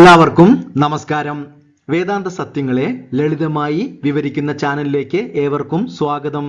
എല്ലാവർക്കും നമസ്കാരം. വേദാന്ത സത്യങ്ങളെ ലളിതമായി വിവരിക്കുന്ന ചാനലിലേക്ക് ഏവർക്കും സ്വാഗതം.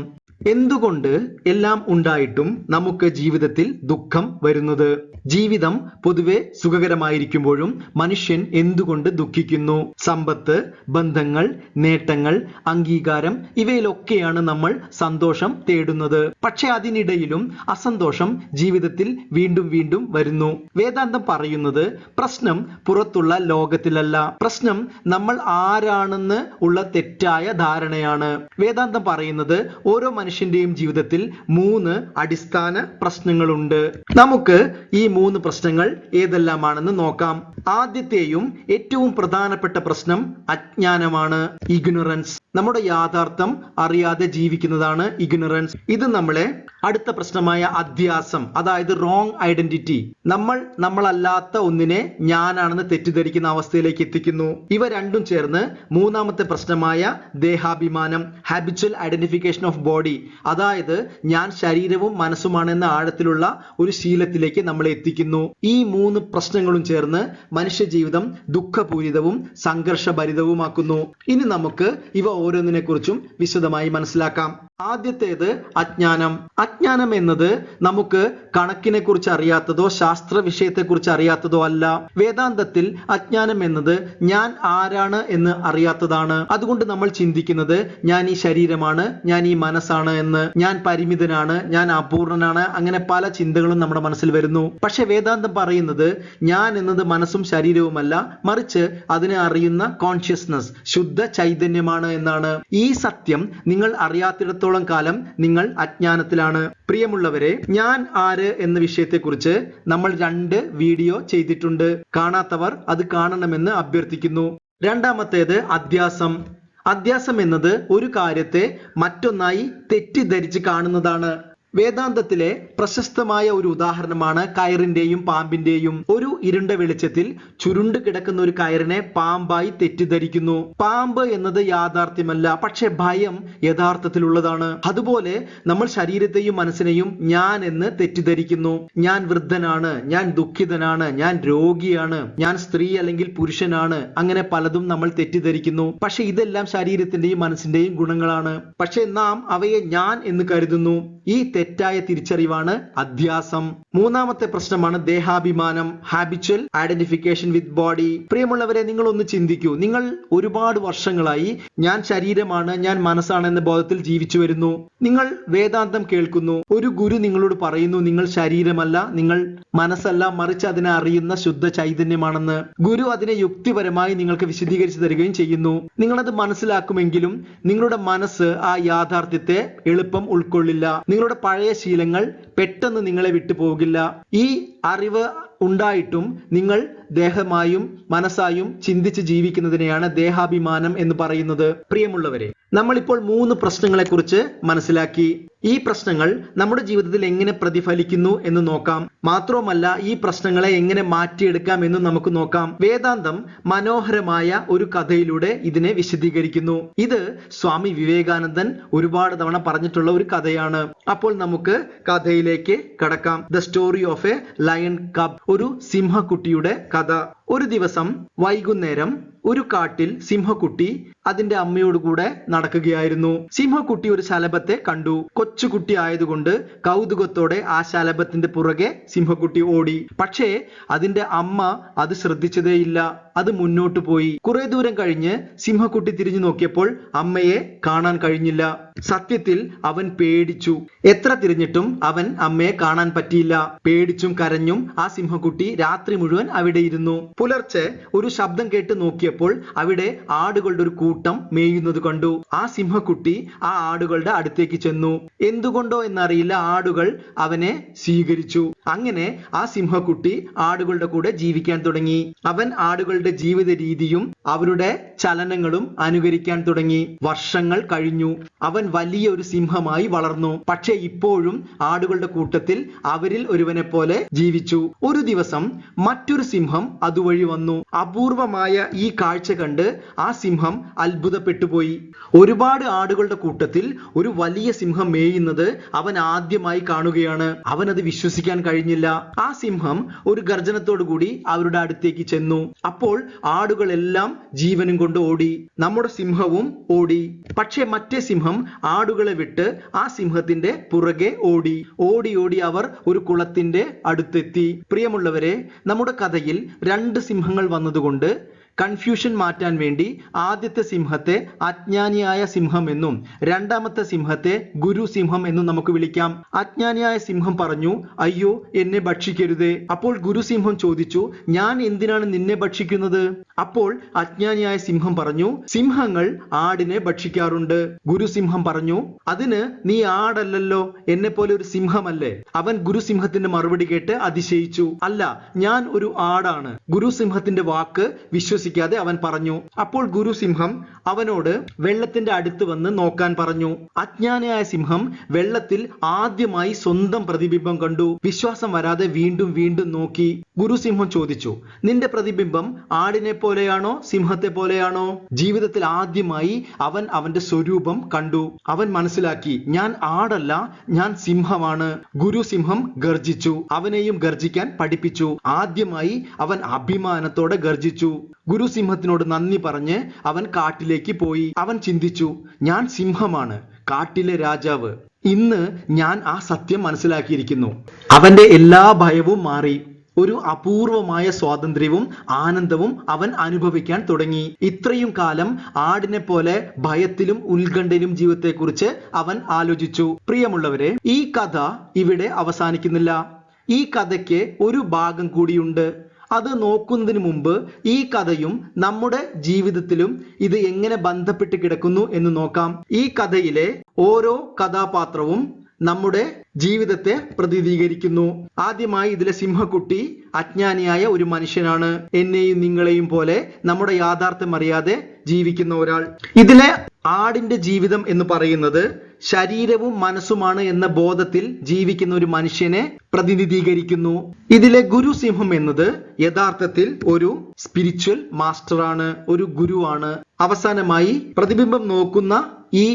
എന്തുകൊണ്ട് എല്ലാം ഉണ്ടായിട്ടും നമുക്ക് ജീവിതത്തിൽ ദുഃഖം വരുന്നത്? ജീവിതം പൊതുവെ സുഖകരമായിരിക്കുമ്പോഴും മനുഷ്യൻ എന്തുകൊണ്ട് ദുഃഖിക്കുന്നു? സമ്പത്ത്, ബന്ധങ്ങൾ, നേട്ടങ്ങൾ, അംഗീകാരം ഇവയിലൊക്കെയാണ് നമ്മൾ സന്തോഷം തേടുന്നത്. പക്ഷെ അതിനിടയിലും അസന്തോഷം ജീവിതത്തിൽ വീണ്ടും വീണ്ടും വരുന്നു. വേദാന്തം പറയുന്നത് പ്രശ്നം പുറത്തുള്ള ലോകത്തിലല്ല, പ്രശ്നം നമ്മൾ ആരാണെന്ന് ഉള്ള തെറ്റായ ധാരണയാണ്. വേദാന്തം പറയുന്നത് ഓരോ മനുഷ്യന്റെയും ജീവിതത്തിൽ 3 അടിസ്ഥാന പ്രശ്നങ്ങളുണ്ട്. നമുക്ക് ഈ 3 പ്രശ്നങ്ങൾ ഏതെല്ലാമാണെന്ന് നോക്കാം. ആദ്യത്തെയും ഏറ്റവും പ്രധാനപ്പെട്ട പ്രശ്നം അജ്ഞാനമാണ്, ഇഗ്നോറൻസ്. നമ്മുടെ യാഥാർത്ഥ്യം അറിയാതെ ജീവിക്കുന്നതാണ് ഇഗ്നോറൻസ്. ഇത് നമ്മളെ അടുത്ത പ്രശ്നമായ അധ്യാസം, അതായത് റോങ് ഐഡന്റിറ്റി, നമ്മളല്ലാത്ത ഒന്നിനെ ഞാനാണെന്ന് തെറ്റിദ്ധരിക്കുന്ന അവസ്ഥയിലേക്ക് എത്തിക്കുന്നു. ഇവ രണ്ടും ചേർന്ന് മൂന്നാമത്തെ പ്രശ്നമായ ദേഹാഭിമാനം, ഹാബിച്വൽ ഐഡന്റിഫിക്കേഷൻ ഓഫ് ബോഡി, അതായത് ഞാൻ ശരീരവും മനസ്സുമാണെന്ന ആഴത്തിലുള്ള ഒരു ശീലത്തിലേക്ക് നമ്മളെ എത്തിക്കുന്നു. ഈ 3 പ്രശ്നങ്ങളും ചേർന്ന് മനുഷ്യ ജീവിതം ദുഃഖപൂരിതവും സംഘർഷഭരിതവുമാക്കുന്നു. ഇനി നമുക്ക് ഇവ ഓരോന്നിനെ കുറിച്ചും വിശദമായി മനസ്സിലാക്കാം. ആദ്യത്തേത് അജ്ഞാനം. അജ്ഞാനം എന്നത് നമുക്ക് കണക്കിനെ കുറിച്ച് അറിയാത്തതോ ശാസ്ത്ര വിഷയത്തെ കുറിച്ച് അറിയാത്തതോ അല്ല. വേദാന്തത്തിൽ അജ്ഞാനം എന്നത് ഞാൻ ആരാണ് എന്ന് അറിയാത്തതാണ്. അതുകൊണ്ട് നമ്മൾ ചിന്തിക്കുന്നത് ഞാൻ ഈ ശരീരമാണ്, ഞാൻ ഈ മനസ്സാണ് എന്ന്, ഞാൻ പരിമിതനാണ്, ഞാൻ അപൂർണനാണ്, അങ്ങനെ പല ചിന്തകളും നമ്മുടെ മനസ്സിൽ വരുന്നു. പക്ഷെ വേദാന്തം പറയുന്നത് ഞാൻ എന്നത് മനസ്സും ശരീരവുമല്ല, മറിച്ച് അതിനെ അറിയുന്ന കോൺഷ്യസ്നസ്, ശുദ്ധ ചൈതന്യമാണ് എന്നാണ്. ഈ സത്യം നിങ്ങൾ അറിയാത്തിടത്തോളം കാലം നിങ്ങൾ അജ്ഞാനത്തിലാണ്. പ്രിയമുള്ളവരെ, ഞാൻ ആര് എന്ന വിഷയത്തെക്കുറിച്ച് നമ്മൾ 2 വീഡിയോ ചെയ്തിട്ടുണ്ട്. കാണാത്തവർ അത് കാണണമെന്ന് അഭ്യർത്ഥിക്കുന്നു. രണ്ടാമത്തേത് അധ്യാസം. അധ്യാസം എന്നത് ഒരു കാര്യത്തെ മറ്റൊന്നായി തെറ്റിദ്ധരിച്ച് കാണുന്നതാണ്. വേദാന്തത്തിലെ പ്രശസ്തമായ ഒരു ഉദാഹരണമാണ് കയറിന്റെയും പാമ്പിന്റെയും. ഒരു ഇരുണ്ട വെളിച്ചത്തിൽ ചുരുണ്ട് കിടക്കുന്ന ഒരു കയറിനെ പാമ്പായി തെറ്റിദ്ധരിക്കുന്നു. പാമ്പ് എന്നത് യാഥാർത്ഥ്യമല്ല, പക്ഷെ ഭയം യഥാർത്ഥത്തിലുള്ളതാണ്. അതുപോലെ നമ്മൾ ശരീരത്തെയും മനസ്സിനെയും ഞാൻ എന്ന് തെറ്റിദ്ധരിക്കുന്നു. ഞാൻ വൃദ്ധനാണ്, ഞാൻ ദുഃഖിതനാണ്, ഞാൻ രോഗിയാണ്, ഞാൻ സ്ത്രീ അല്ലെങ്കിൽ പുരുഷനാണ്, അങ്ങനെ പലതും നമ്മൾ തെറ്റിദ്ധരിക്കുന്നു. പക്ഷെ ഇതെല്ലാം ശരീരത്തിന്റെയും മനസ്സിന്റെയും ഗുണങ്ങളാണ്. പക്ഷെ നാം അവയെ ഞാൻ എന്ന് കരുതുന്നു. ഈ തെറ്റായ തിരിച്ചറിവാണ് അധ്യാസം. മൂന്നാമത്തെ പ്രശ്നമാണ് ദേഹാഭിമാനം, ഹാബിച്വൽ ഐഡന്റിഫിക്കേഷൻ വിത്ത് ബോഡി. പ്രിയമുള്ളവരെ, നിങ്ങൾ ഒന്ന് ചിന്തിക്കൂ. നിങ്ങൾ ഒരുപാട് വർഷങ്ങളായി ഞാൻ ശരീരമാണ്, ഞാൻ മനസ്സാണ് എന്ന ബോധത്തിൽ ജീവിച്ചു വരുന്നു. നിങ്ങൾ വേദാന്തം കേൾക്കുന്നു. ഒരു ഗുരു നിങ്ങളോട് പറയുന്നു നിങ്ങൾ ശരീരമല്ല, നിങ്ങൾ മനസ്സല്ല, മറിച്ച് അതിനെ അറിയുന്ന ശുദ്ധ ചൈതന്യമാണെന്ന്. ഗുരു അതിനെ യുക്തിപരമായി നിങ്ങൾക്ക് വിശദീകരിച്ചു തരികയും ചെയ്യുന്നു. നിങ്ങളത് മനസ്സിലാക്കുമെങ്കിലും നിങ്ങളുടെ മനസ്സ് ആ യാഥാർത്ഥ്യത്തെ എളുപ്പം ഉൾക്കൊള്ളില്ല. നിങ്ങളുടെ പഴയ ശീലങ്ങൾ പെട്ടെന്ന് നിങ്ങളെ വിട്ടു പോകില്ല. ഈ അറിവ് ഉണ്ടായിട്ടും നിങ്ങൾ ദേഹമായും മനസ്സായും ചിന്തിച്ച് ജീവിക്കുന്നതിനെയാണ് ദേഹാഭിമാനം എന്ന് പറയുന്നത്. പ്രിയമുള്ളവരെ, നമ്മളിപ്പോൾ 3 പ്രശ്നങ്ങളെ കുറിച്ച് മനസ്സിലാക്കി. ഈ പ്രശ്നങ്ങൾ നമ്മുടെ ജീവിതത്തിൽ എങ്ങനെ പ്രതിഫലിക്കുന്നു എന്ന് നോക്കാം. മാത്രവുമല്ല, ഈ പ്രശ്നങ്ങളെ എങ്ങനെ മാറ്റിയെടുക്കാം എന്ന് നമുക്ക് നോക്കാം. വേദാന്തം മനോഹരമായ ഒരു കഥയിലൂടെ ഇതിനെ വിശദീകരിക്കുന്നു. ഇത് സ്വാമി വിവേകാനന്ദൻ ഒരുപാട് തവണ പറഞ്ഞിട്ടുള്ള ഒരു കഥയാണ്. അപ്പോൾ നമുക്ക് കഥയിലേക്ക് കടക്കാം. The story of a lion cub, ഒരു സിംഹക്കുട്ടിയുടെ കഥ. ഒരു ദിവസം വൈകുന്നേരം ഒരു കാട്ടിൽ സിംഹക്കുട്ടി അതിന്റെ അമ്മയോട് കൂടെ നടക്കുകയായിരുന്നു. സിംഹക്കുട്ടി ഒരു ശലഭത്തെ കണ്ടു. കൊച്ചുകുട്ടി ആയതുകൊണ്ട് കൗതുകത്തോടെ ആ ശലഭത്തിന്റെ പുറകെ സിംഹക്കുട്ടി ഓടി. പക്ഷേ അതിന്റെ അമ്മ അത് ശ്രദ്ധിച്ചതേയില്ല. അത് മുന്നോട്ട് പോയി. കുറെ ദൂരം കഴിഞ്ഞ് സിംഹക്കുട്ടി തിരിഞ്ഞു നോക്കിയപ്പോൾ അമ്മയെ കാണാൻ കഴിഞ്ഞില്ല. സത്യത്തിൽ അവൻ പേടിച്ചു. എത്ര തിരിഞ്ഞിട്ടും അവൻ അമ്മയെ കാണാൻ പറ്റിയില്ല. പേടിച്ചും കരഞ്ഞും ആ സിംഹക്കുട്ടി രാത്രി മുഴുവൻ അവിടെ ഇരുന്നു. പുലർച്ചെ ഒരു ശബ്ദം കേട്ട് നോക്കിയപ്പോൾ അവിടെ ആടുകളുടെ ഒരു കൂട്ടം മേയുന്നത് കണ്ടു. ആ സിംഹക്കുട്ടി ആ ആടുകളുടെ അടുത്തേക്ക് ചെന്നു. എന്തുകൊണ്ടോ എന്നറിയില്ല, ആടുകൾ അവനെ സ്വീകരിച്ചു. അങ്ങനെ ആ സിംഹക്കുട്ടി ആടുകളുടെ കൂടെ ജീവിക്കാൻ തുടങ്ങി. അവൻ ആടുകളുടെ ജീവിത രീതിയും അവരുടെ ചലനങ്ങളും അനുകരിക്കാൻ തുടങ്ങി. വർഷങ്ങൾ കഴിഞ്ഞു. അവൻ വലിയ ഒരു സിംഹമായി വളർന്നു. പക്ഷെ ഇപ്പോഴും ആടുകളുടെ കൂട്ടത്തിൽ അവരിൽ ഒരുവനെ പോലെ ജീവിച്ചു. ഒരു ദിവസം മറ്റൊരു സിംഹം അതുവഴി വന്നു. അപൂർവമായ ഈ കാഴ്ച കണ്ട് ആ സിംഹം അത്ഭുതപ്പെട്ടു പോയി. ഒരുപാട് ആടുകളുടെ കൂട്ടത്തിൽ ഒരു വലിയ സിംഹം മേയുന്നത് അവൻ ആദ്യമായി കാണുകയാണ്. അവൻ അത് വിശ്വസിക്കാൻ കഴിഞ്ഞില്ല. ആ സിംഹം ഒരു ഗർജനത്തോടു കൂടി അവരുടെ അടുത്തേക്ക് ചെന്നു. അപ്പോൾ ആടുകളെല്ലാം ജീവനും കൊണ്ട് ഓടി. നമ്മുടെ സിംഹവും ഓടി. പക്ഷേ മറ്റേ സിംഹം ആടുകളെ വിട്ട് ആ സിംഹത്തിന്റെ പുറകെ ഓടി. ഓടി ഓടി അവർ ഒരു കുളത്തിന്റെ അടുത്തെത്തി. പ്രിയമുള്ളവരെ, നമ്മുടെ കഥയിൽ 2 സിംഹങ്ങൾ വന്നതുകൊണ്ട് കൺഫ്യൂഷൻ മാറ്റാൻ വേണ്ടി ആദ്യത്തെ സിംഹത്തെ അജ്ഞാനിയായ സിംഹം എന്നും രണ്ടാമത്തെ സിംഹത്തെ ഗുരു സിംഹം എന്നും നമുക്ക് വിളിക്കാം. അജ്ഞാനിയായ സിംഹം പറഞ്ഞു, അയ്യോ, എന്നെ ഭക്ഷിക്കരുതേ. അപ്പോൾ ഗുരു സിംഹം ചോദിച്ചു, ഞാൻ എന്തിനാണ് നിന്നെ ഭക്ഷിക്കുന്നത്? അപ്പോൾ അജ്ഞാനിയായ സിംഹം പറഞ്ഞു, സിംഹങ്ങൾ ആടിനെ ഭക്ഷിക്കാറുണ്ട്. ഗുരു സിംഹം പറഞ്ഞു, അതിന് നീ ആടല്ലല്ലോ, എന്നെ പോലെ ഒരു സിംഹമല്ലേ? അവൻ ഗുരു സിംഹത്തിന്റെ മറുപടി കേട്ട് അതിശയിച്ചു. അല്ല, ഞാൻ ഒരു ആടാണ്. ഗുരു സിംഹത്തിന്റെ വാക്ക് വിശ്വസിക്കാതെ അവൻ പറഞ്ഞു. അപ്പോൾ ഗുരു സിംഹം അവനോട് വെള്ളത്തിന്റെ അടുത്ത് വന്ന് നോക്കാൻ പറഞ്ഞു. അജ്ഞാനിയായ സിംഹം വെള്ളത്തിൽ ആദ്യമായി സ്വന്തം പ്രതിബിംബം കണ്ടു. വിശ്വാസം വരാതെ വീണ്ടും വീണ്ടും നോക്കി. ഗുരു സിംഹം ചോദിച്ചു, നിന്റെ പ്രതിബിംബം ആടിനെ പോലെയാണോ സിംഹത്തെ പോലെയാണോ? ജീവിതത്തിൽ ആദ്യമായി അവൻ അവന്റെ സ്വരൂപം കണ്ടു. അവൻ മനസ്സിലാക്കി, ഞാൻ ആടല്ല, ഞാൻ സിംഹമാണ്. ഗുരു സിംഹം ഗർജിച്ചു. അവനെയും ഗർജിക്കാൻ പഠിപ്പിച്ചു. ആദ്യമായി അവൻ അഭിമാനത്തോടെ ഗർജിച്ചു. ഗുരു സിംഹത്തിനോട് നന്ദി പറഞ്ഞ് അവൻ കാട്ടിലേക്ക് പോയി. അവൻ ചിന്തിച്ചു, ഞാൻ സിംഹമാണ്, കാട്ടിലെ രാജാവ്. ഇന്ന് ഞാൻ ആ സത്യം മനസ്സിലാക്കിയിരിക്കുന്നു. അവന്റെ എല്ലാ ഭയവും മാറി. ഒരു അപൂർവമായ സ്വാതന്ത്ര്യവും ആനന്ദവും അവൻ അനുഭവിക്കാൻ തുടങ്ങി. ഇത്രയും കാലം ആടിനെ പോലെ ഭയത്തിലും ഉത്കണ്ഠയിലും ജീവിതത്തെക്കുറിച്ച് അവൻ ആലോചിച്ചു. പ്രിയമുള്ളവരെ, ഈ കഥ ഇവിടെ അവസാനിക്കുന്നില്ല. ഈ കഥയ്ക്ക് ഒരു ഭാഗം കൂടിയുണ്ട്. അത് നോക്കുന്നതിന് മുമ്പ് ഈ കഥയും നമ്മുടെ ജീവിതത്തിലും ഇത് എങ്ങനെ ബന്ധപ്പെട്ട് കിടക്കുന്നു എന്ന് നോക്കാം. ഈ കഥയിലെ ഓരോ കഥാപാത്രവും നമ്മുടെ ജീവിതത്തെ പ്രതിനിധീകരിക്കുന്നു. ആദ്യമായി ഇതിലെ സിംഹക്കുട്ടി അജ്ഞാനിയായ ഒരു മനുഷ്യനാണ്. എന്നെയും നിങ്ങളെയും പോലെ നമ്മുടെ യാഥാർത്ഥ്യം അറിയാതെ ജീവിക്കുന്ന ഒരാൾ. ഇതിലെ ആടിന്റെ ജീവിതം എന്ന് പറയുന്നത് ശരീരവും മനസ്സുമാണ് എന്ന ബോധത്തിൽ ജീവിക്കുന്ന ഒരു മനുഷ്യനെ പ്രതിനിധീകരിക്കുന്നു. ഇതിലെ ഗുരു സിംഹം എന്നത് യഥാർത്ഥത്തിൽ ഒരു സ്പിരിച്വൽ മാസ്റ്ററാണ്, ഒരു ഗുരുവാണ്. അവസാനമായി പ്രതിബിംബം നോക്കുന്ന ഈ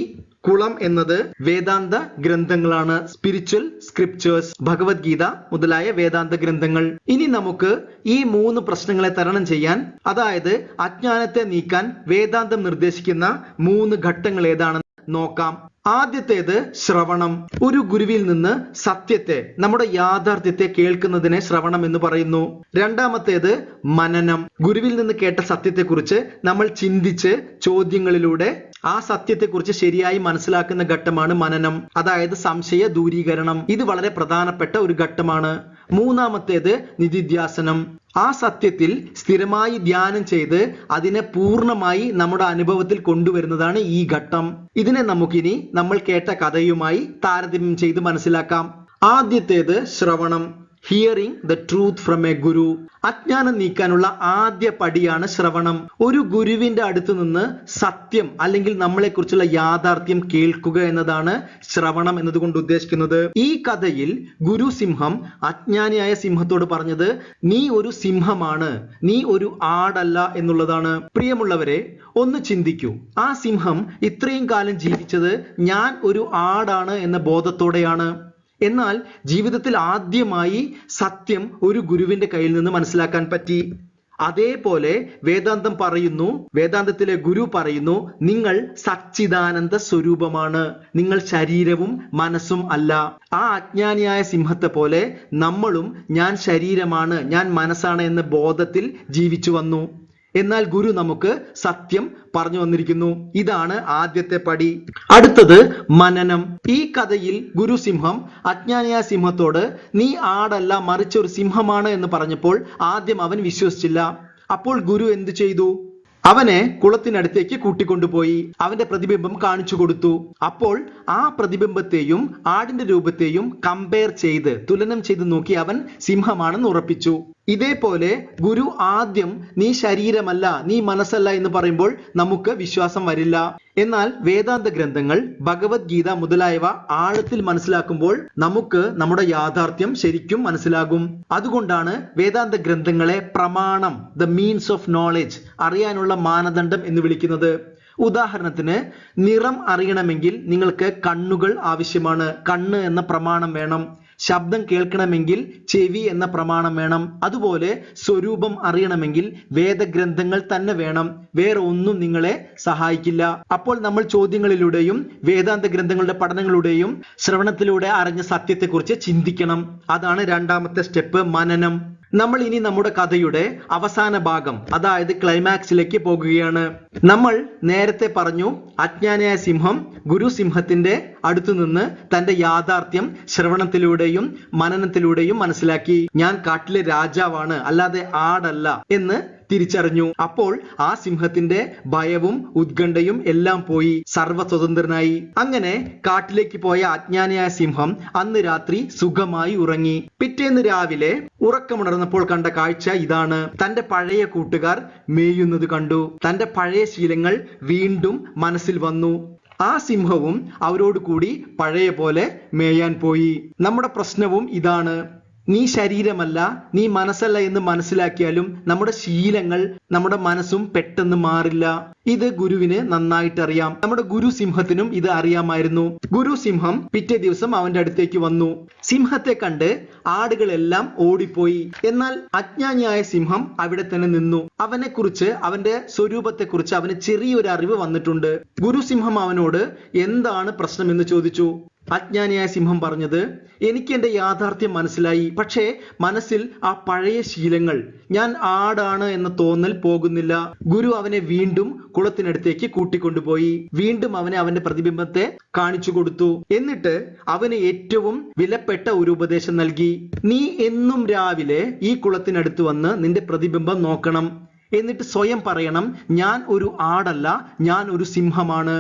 കുളം എന്നത് വേദാന്ത ഗ്രന്ഥങ്ങളാണ്, സ്പിരിച്വൽ സ്ക്രിപ്ചേഴ്സ്, ഭഗവത്ഗീത മുതലായ വേദാന്ത ഗ്രന്ഥങ്ങൾ. ഇനി നമുക്ക് ഈ 3 പ്രശ്നങ്ങളെ തരണം ചെയ്യാൻ, അതായത് അജ്ഞാനത്തെ നീക്കാൻ വേദാന്തം നിർദ്ദേശിക്കുന്ന 3 ഘട്ടങ്ങൾ ഏതാണെന്ന് നോക്കാം. ആദ്യത്തേത് ശ്രവണം. ഒരു ഗുരുവിൽ നിന്ന് സത്യത്തെ, നമ്മുടെ യാഥാർത്ഥ്യത്തെ കേൾക്കുന്നതിനെ ശ്രവണം എന്ന് പറയുന്നു. രണ്ടാമത്തേത് മനനം. ഗുരുവിൽ നിന്ന് കേട്ട സത്യത്തെക്കുറിച്ച് നമ്മൾ ചിന്തിച്ച് ചോദ്യങ്ങളിലൂടെ ആ സത്യത്തെക്കുറിച്ച് ശരിയായി മനസ്സിലാക്കുന്ന ഘട്ടമാണ് മനനം, അതായത് സംശയ ദൂരീകരണം. ഇത് വളരെ പ്രധാനപ്പെട്ട ഒരു ഘട്ടമാണ്. മൂന്നാമത്തേത് നിധിധ്യാസനം. ആ സത്യത്തിൽ സ്ഥിരമായി ധ്യാനം ചെയ്ത് അതിനെ പൂർണ്ണമായി നമ്മുടെ അനുഭവത്തിൽ കൊണ്ടുവരുന്നതാണ് ഈ ഘട്ടം. ഇതിനെ നമുക്കിനി നമ്മൾ കേട്ട കഥയുമായി താരതമ്യം ചെയ്ത് മനസ്സിലാക്കാം. ആദ്യത്തേത് ശ്രവണം, hearing the truth from a guru. അജ്ഞാനം നീക്കാനുള്ള ആദ്യ പടിയാണ് ശ്രവണം. ഒരു ഗുരുവിന്റെ അടുത്ത് നിന്ന് സത്യം അല്ലെങ്കിൽ നമ്മളെക്കുറിച്ചുള്ള യാഥാർത്ഥ്യം കേൾക്കുക എന്നതാണ് ശ്രവണം എന്നതുകൊണ്ട് ഉദ്ദേശിക്കുന്നത്. ഈ കഥയിൽ ഗുരു സിംഹം അജ്ഞാനിയായ സിംഹത്തോട് പറഞ്ഞത്, നീ ഒരു സിംഹമാണ്, നീ ഒരു ആടല്ല എന്നുള്ളതാണ്. പ്രിയമുള്ളവരെ, ഒന്ന് ചിന്തിക്കൂ. ആ സിംഹം ഇത്രയും കാലം ജീവിച്ചത് ഞാൻ ഒരു ആടാണ് എന്ന ബോധത്തോടെയാണ്. എന്നാൽ ജീവിതത്തിൽ ആദ്യമായി സത്യം ഒരു ഗുരുവിന്റെ കയ്യിൽ നിന്ന് മനസ്സിലാക്കാൻ പറ്റി. അതേപോലെ വേദാന്തം പറയുന്നു, വേദാന്തത്തിലെ ഗുരു പറയുന്നു, നിങ്ങൾ സച്ചിദാനന്ദ സ്വരൂപമാണ്, നിങ്ങൾ ശരീരവും മനസ്സും അല്ല. ആ അജ്ഞാനിയായ സിംഹത്തെ പോലെ നമ്മളും ഞാൻ ശരീരമാണ്, ഞാൻ മനസ്സാണ് എന്ന ബോധത്തിൽ ജീവിച്ചു വന്നു. എന്നാൽ ഗുരു നമുക്ക് സത്യം പറഞ്ഞു വന്നിരിക്കുന്നു. ഇതാണ് ആദ്യത്തെ പടി. അടുത്തത് മനനം. ഈ കഥയിൽ ഗുരു സിംഹം അജ്ഞാനിയായ സിംഹത്തോട് നീ ആടല്ല മറിച്ച് ഒരു സിംഹമാണ് എന്ന് പറഞ്ഞപ്പോൾ ആദ്യം അവൻ വിശ്വസിച്ചില്ല. അപ്പോൾ ഗുരു എന്ത് ചെയ്തു? അവനെ കുളത്തിനടുത്തേക്ക് കൂട്ടിക്കൊണ്ടുപോയി അവന്റെ പ്രതിബിംബം കാണിച്ചു കൊടുത്തു. അപ്പോൾ ആ പ്രതിബിംബത്തെയും ആടിന്റെ രൂപത്തെയും കമ്പയർ ചെയ്ത് തുലനം ചെയ്ത് നോക്കി അവൻ സിംഹമാണെന്ന് ഉറപ്പിച്ചു. ഇതേപോലെ ഗുരു ആദ്യം നീ ശരീരമല്ല, നീ മനസ്സല്ല എന്ന് പറയുമ്പോൾ നമുക്ക് വിശ്വാസം വരില്ല. എന്നാൽ വേദാന്ത ഗ്രന്ഥങ്ങൾ, ഭഗവത്ഗീത മുതലായവ ആഴത്തിൽ മനസ്സിലാക്കുമ്പോൾ നമുക്ക് നമ്മുടെ യാഥാർത്ഥ്യം ശരിക്കും മനസ്സിലാകും. അതുകൊണ്ടാണ് വേദാന്ത ഗ്രന്ഥങ്ങളെ പ്രമാണം, ദ മീൻസ് ഓഫ് നോളജ്, അറിയാനുള്ള മാനദണ്ഡം എന്ന് വിളിക്കുന്നത്. ഉദാഹരണത്തിന്, നിറം അറിയണമെങ്കിൽ നിങ്ങൾക്ക് കണ്ണുകൾ ആവശ്യമാണ്, കണ്ണ് എന്ന പ്രമാണം വേണം. ശബ്ദം കേൾക്കണമെങ്കിൽ ചെവി എന്ന പ്രമാണം വേണം. അതുപോലെ സ്വരൂപം അറിയണമെങ്കിൽ വേദഗ്രന്ഥങ്ങൾ തന്നെ വേണം. വേറെ ഒന്നും നിങ്ങളെ സഹായിക്കില്ല. അപ്പോൾ നമ്മൾ ചോദ്യങ്ങളിലൂടെയും വേദാന്ത ഗ്രന്ഥങ്ങളുടെ പഠനങ്ങളിലൂടെയും ശ്രവണത്തിലൂടെ അറിഞ്ഞ സത്യത്തെക്കുറിച്ച് ചിന്തിക്കണം. അതാണ് രണ്ടാമത്തെ സ്റ്റെപ്പ്, മനനം. നമ്മൾ ഇനി നമ്മുടെ കഥയുടെ അവസാന ഭാഗം, അതായത് ക്ലൈമാക്സിലേക്ക് പോകുകയാണ്. നമ്മൾ നേരത്തെ പറഞ്ഞു, അജ്ഞാനിയായ സിംഹം ഗുരുസിംഹത്തിന്റെ അടുത്തു നിന്ന് തന്റെ യാഥാർത്ഥ്യം ശ്രവണത്തിലൂടെയും മനനത്തിലൂടെയും മനസ്സിലാക്കി. ഞാൻ കാട്ടിലെ രാജാവാണ്, അല്ലാതെ ആടല്ല എന്ന് തിരിച്ചറിഞ്ഞു. അപ്പോൾ ആ സിംഹത്തിന്റെ ഭയവും ഉത്കണ്ഠയും എല്ലാം പോയി, സർവ്വസ്വതന്ത്രനായി. അങ്ങനെ കാട്ടിലേക്ക് പോയ അജ്ഞാനിയായ സിംഹം അന്ന് രാത്രി സുഖമായി ഉറങ്ങി. പിറ്റേന്ന് രാവിലെ ഉറക്കമുണർന്നപ്പോൾ കണ്ട കാഴ്ച ഇതാണ്. തന്റെ പഴയ കൂട്ടുകാർ മേയുന്നത് കണ്ടു. തന്റെ പഴയ ശീലങ്ങൾ വീണ്ടും മനസ്സിൽ വന്നു. ആ സിംഹവും അവരോട് കൂടി പഴയ പോലെ മേയാൻ പോയി. നമ്മുടെ പ്രശ്നവും ഇതാണ്. നീ ശരീരമല്ല, നീ മനസ്സല്ല എന്ന് മനസ്സിലാക്കിയാലും നമ്മുടെ ശീലങ്ങൾ, നമ്മുടെ മനസ്സും പെട്ടെന്ന് മാറില്ല. ഇത് ഗുരുവിന് നന്നായിട്ട് അറിയാം. നമ്മുടെ ഗുരു സിംഹത്തിനും ഇത് അറിയാമായിരുന്നു. ഗുരു സിംഹം പിറ്റേ ദിവസം അവന്റെ അടുത്തേക്ക് വന്നു. സിംഹത്തെ കണ്ട് ആടുകളെല്ലാം ഓടിപ്പോയി. എന്നാൽ അജ്ഞാനിയായ സിംഹം അവിടെ തന്നെ നിന്നു. അവനെ കുറിച്ച്, അവന്റെ സ്വരൂപത്തെ കുറിച്ച് അവന് ചെറിയൊരു അറിവ് വന്നിട്ടുണ്ട്. ഗുരു സിംഹം അവനോട് എന്താണ് പ്രശ്നം എന്ന് ചോദിച്ചു. അജ്ഞാനിയായ സിംഹം പറഞ്ഞത്, എനിക്ക് എന്റെ യാഥാർത്ഥ്യം മനസ്സിലായി, പക്ഷേ മനസ്സിൽ ആ പഴയ ശീലങ്ങൾ, ഞാൻ ആടാണ് എന്ന തോന്നൽ പോകുന്നില്ല. ഗുരു അവനെ വീണ്ടും കുളത്തിനടുത്തേക്ക് കൂട്ടിക്കൊണ്ടുപോയി. വീണ്ടും അവനെ അവന്റെ പ്രതിബിംബത്തെ കാണിച്ചു കൊടുത്തു. എന്നിട്ട് അവന് ഏറ്റവും വിലപ്പെട്ട ഒരു ഉപദേശം നൽകി. നീ എന്നും രാവിലെ ഈ കുളത്തിനടുത്ത് വന്ന് നിന്റെ പ്രതിബിംബം നോക്കണം. എന്നിട്ട് സ്വയം പറയണം, ഞാൻ ഒരു ആടല്ല, ഞാൻ ഒരു സിംഹമാണ്,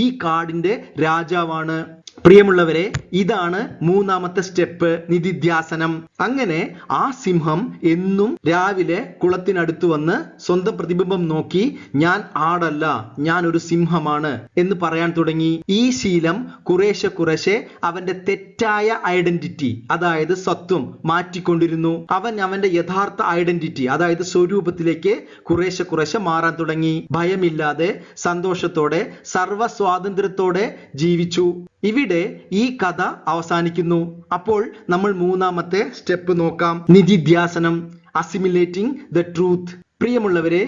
ഈ കാടിന്റെ രാജാവാണ്. പ്രിയമുള്ളവരെ, ഇതാണ് മൂന്നാമത്തെ സ്റ്റെപ്പ്, നിധിധ്യാസനം. അങ്ങനെ ആ സിംഹം എന്നും രാവിലെ കുളത്തിനടുത്ത് വന്ന് സ്വന്തം പ്രതിബിംബം നോക്കി, ഞാൻ ആടല്ല, ഞാൻ ഒരു സിംഹമാണ് എന്ന് പറയാൻ തുടങ്ങി. ഈ ശീലം കുറേശ്ശെ അവന്റെ തെറ്റായ ഐഡന്റിറ്റി, അതായത് സ്വത്വം മാറ്റിക്കൊണ്ടിരുന്നു. അവൻ അവന്റെ യഥാർത്ഥ ഐഡന്റിറ്റി, അതായത് സ്വരൂപത്തിലേക്ക് കുറേശ്ശെ മാറാൻ തുടങ്ങി. ഭയമില്ലാതെ, സന്തോഷത്തോടെ, സർവ്വ സ്വാതന്ത്ര്യത്തോടെ ജീവിച്ചു. ഇവിടെ ഈ കഥ അവസാനിക്കുന്നു. അപ്പോൾ നമ്മൾ മൂന്നാമത്തെ സ്റ്റെപ്പ് നോക്കാം, നിധിധ്യാസനം, അസിമിലേറ്റിംഗ് ദ ട്രൂത്ത്. പ്രിയമുള്ളവരെ,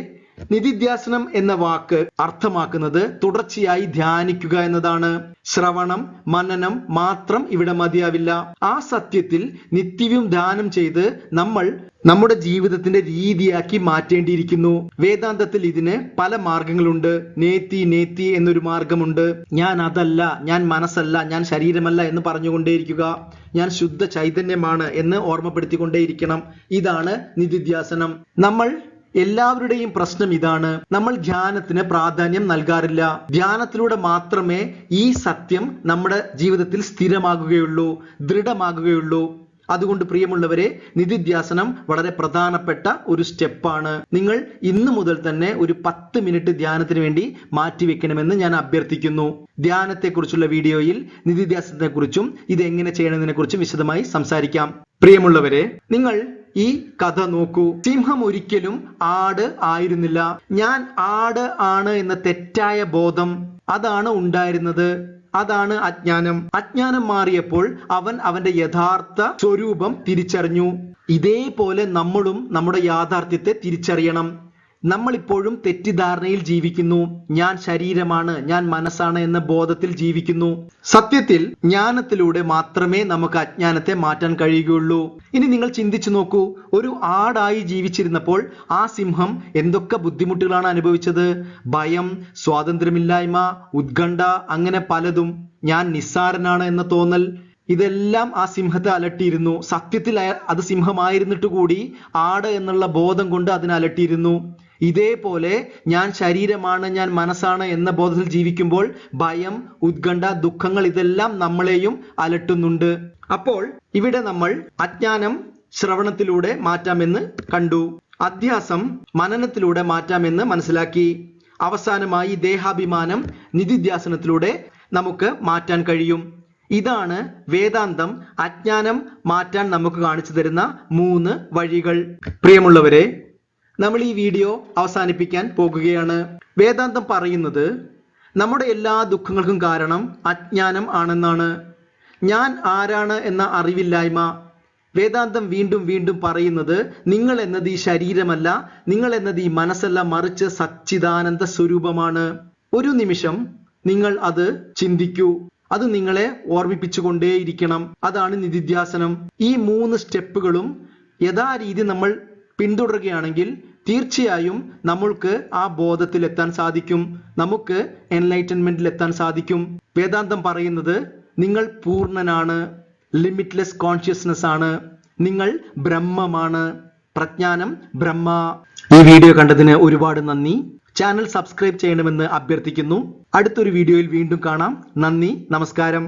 നിധിധ്യാസനം എന്ന വാക്ക് അർത്ഥമാക്കുന്നത് തുടർച്ചയായി ധ്യാനിക്കുക എന്നതാണ്. ശ്രവണം, മനനം മാത്രം ഇവിടെ മതിയാവില്ല. ആ സത്യത്തിൽ നിത്യവും ധ്യാനം ചെയ്ത് നമ്മൾ നമ്മുടെ ജീവിതത്തിന്റെ രീതിയാക്കി മാറ്റേണ്ടിയിരിക്കുന്നു. വേദാന്തത്തിൽ ഇതിന് പല മാർഗങ്ങളുണ്ട്. നേത്തി എന്നൊരു മാർഗമുണ്ട്. ഞാൻ അതല്ല, ഞാൻ മനസ്സല്ല, ഞാൻ ശരീരമല്ല എന്ന് പറഞ്ഞുകൊണ്ടേയിരിക്കുക. ഞാൻ ശുദ്ധ ചൈതന്യമാണ് എന്ന് ഓർമ്മപ്പെടുത്തിക്കൊണ്ടേയിരിക്കണം. ഇതാണ് നിധിധ്യാസനം. നമ്മൾ എല്ലാവരുടെയും പ്രശ്നം ഇതാണ്. നമ്മൾ ധ്യാനത്തിന് പ്രാധാന്യം നൽകാറില്ല. ധ്യാനത്തിലൂടെ മാത്രമേ ഈ സത്യം നമ്മുടെ ജീവിതത്തിൽ സ്ഥിരമാകുകയുള്ളൂ, ദൃഢമാകുകയുള്ളൂ. അതുകൊണ്ട് പ്രിയമുള്ളവരെ, നിധിധ്യാസനം വളരെ പ്രധാനപ്പെട്ട ഒരു സ്റ്റെപ്പാണ്. നിങ്ങൾ ഇന്നു മുതൽ തന്നെ ഒരു 10 മിനിറ്റ് ധ്യാനത്തിന് വേണ്ടി മാറ്റിവെക്കണമെന്ന് ഞാൻ അഭ്യർത്ഥിക്കുന്നു. ധ്യാനത്തെക്കുറിച്ചുള്ള വീഡിയോയിൽ നിധിധ്യാസനത്തെക്കുറിച്ചും ഇത് എങ്ങനെ ചെയ്യണമെന്നതിനെ കുറിച്ചും വിശദമായി സംസാരിക്കാം. പ്രിയമുള്ളവരെ, നിങ്ങൾ ഈ കഥ നോക്കൂ. സിംഹം ഒരിക്കലും ആട് ആയിരുന്നില്ല. ഞാൻ ആട് ആണ് എന്ന തെറ്റായ ബോധം, അതാണ് ഉണ്ടായിരുന്നത്. അതാണ് അജ്ഞാനം. അജ്ഞാനം മാറിയപ്പോൾ അവൻ അവന്റെ യഥാർത്ഥ സ്വരൂപം തിരിച്ചറിഞ്ഞു. ഇതേപോലെ നമ്മളും നമ്മുടെ യാഥാർത്ഥ്യത്തെ തിരിച്ചറിയണം. നമ്മൾ ഇപ്പോഴും തെറ്റിദ്ധാരണയിൽ ജീവിക്കുന്നു. ഞാൻ ശരീരമാണ്, ഞാൻ മനസ്സാണ് എന്ന ബോധത്തിൽ ജീവിക്കുന്നു. സത്യത്തിൽ ജ്ഞാനത്തിലൂടെ മാത്രമേ നമുക്ക് അജ്ഞാനത്തെ മാറ്റാൻ കഴിയുകയുള്ളൂ. ഇനി നിങ്ങൾ ചിന്തിച്ചു നോക്കൂ, ഒരു ആടായി ജീവിച്ചിരുന്നപ്പോൾ ആ സിംഹം എന്തൊക്കെ ബുദ്ധിമുട്ടുകളാണ് അനുഭവിച്ചത്? ഭയം, സ്വാതന്ത്ര്യമില്ലായ്മ, ഉത്കണ്ഠ, അങ്ങനെ പലതും. ഞാൻ നിസ്സാരനാണ് എന്ന തോന്നൽ, ഇതെല്ലാം ആ സിംഹത്തെ അലട്ടിയിരുന്നു. സത്യത്തിൽ അത് സിംഹമായിരുന്നിട്ട് കൂടി ആട് എന്നുള്ള ബോധം കൊണ്ട് അതിനെ അലട്ടിയിരുന്നു. ഇതേപോലെ ഞാൻ ശരീരമാണ്, ഞാൻ മനസ്സാണ് എന്ന ബോധത്തിൽ ജീവിക്കുമ്പോൾ ഭയം, ഉത്കണ്ഠ, ദുഃഖങ്ങൾ ഇതെല്ലാം നമ്മളെയും അലട്ടുന്നുണ്ട്. അപ്പോൾ ഇവിടെ നമ്മൾ അജ്ഞാനം ശ്രവണത്തിലൂടെ മാറ്റാമെന്ന് കണ്ടു. അധ്യാസം മനനത്തിലൂടെ മാറ്റാമെന്ന് മനസ്സിലാക്കി. അവസാനമായി ദേഹാഭിമാനം നിധിധ്യാസനത്തിലൂടെ നമുക്ക് മാറ്റാൻ കഴിയും. ഇതാണ് വേദാന്തം അജ്ഞാനം മാറ്റാൻ നമുക്ക് കാണിച്ചു തരുന്ന 3 വഴികൾ. പ്രിയമുള്ളവരെ, നമ്മൾ ഈ വീഡിയോ അവസാനിപ്പിക്കാൻ പോകുകയാണ്. വേദാന്തം പറയുന്നത് നമ്മുടെ എല്ലാ ദുഃഖങ്ങൾക്കും കാരണം അജ്ഞാനം ആണെന്നാണ്. ഞാൻ ആരാണ് എന്ന അറിവില്ലായ്മ. വേദാന്തം വീണ്ടും വീണ്ടും പറയുന്നത് നിങ്ങൾ എന്നത് ഈ ശരീരമല്ല, നിങ്ങൾ എന്നത് ഈ മനസ്സല്ല, മറിച്ച് സച്ചിദാനന്ദ സ്വരൂപമാണ്. ഒരു നിമിഷം നിങ്ങൾ അത് ചിന്തിക്കൂ. അത് നിങ്ങളെ ഓർമ്മിപ്പിച്ചുകൊണ്ടേയിരിക്കണം. അതാണ് നിധിധ്യാസനം. ഈ 3 സ്റ്റെപ്പുകളും യഥാരീതി നമ്മൾ പിന്തുടരുകയാണെങ്കിൽ തീർച്ചയായും നമ്മൾക്ക് ആ ബോധത്തിൽ എത്താൻ സാധിക്കും, നമുക്ക് എൻലൈറ്റൻമെന്റിൽ എത്താൻ സാധിക്കും. വേദാന്തം പറയുന്നത് നിങ്ങൾ പൂർണ്ണനാണ്, ലിമിറ്റ്ലെസ് കോൺഷ്യസ്നെസ് ആണ്, നിങ്ങൾ ബ്രഹ്മമാണ്, പ്രജ്ഞാനം ബ്രഹ്മ. ഈ വീഡിയോ കണ്ടതിന് ഒരുപാട് നന്ദി. ചാനൽ സബ്സ്ക്രൈബ് ചെയ്യണമെന്ന് അഭ്യർത്ഥിക്കുന്നു. അടുത്തൊരു വീഡിയോയിൽ വീണ്ടും കാണാം. നന്ദി, നമസ്കാരം.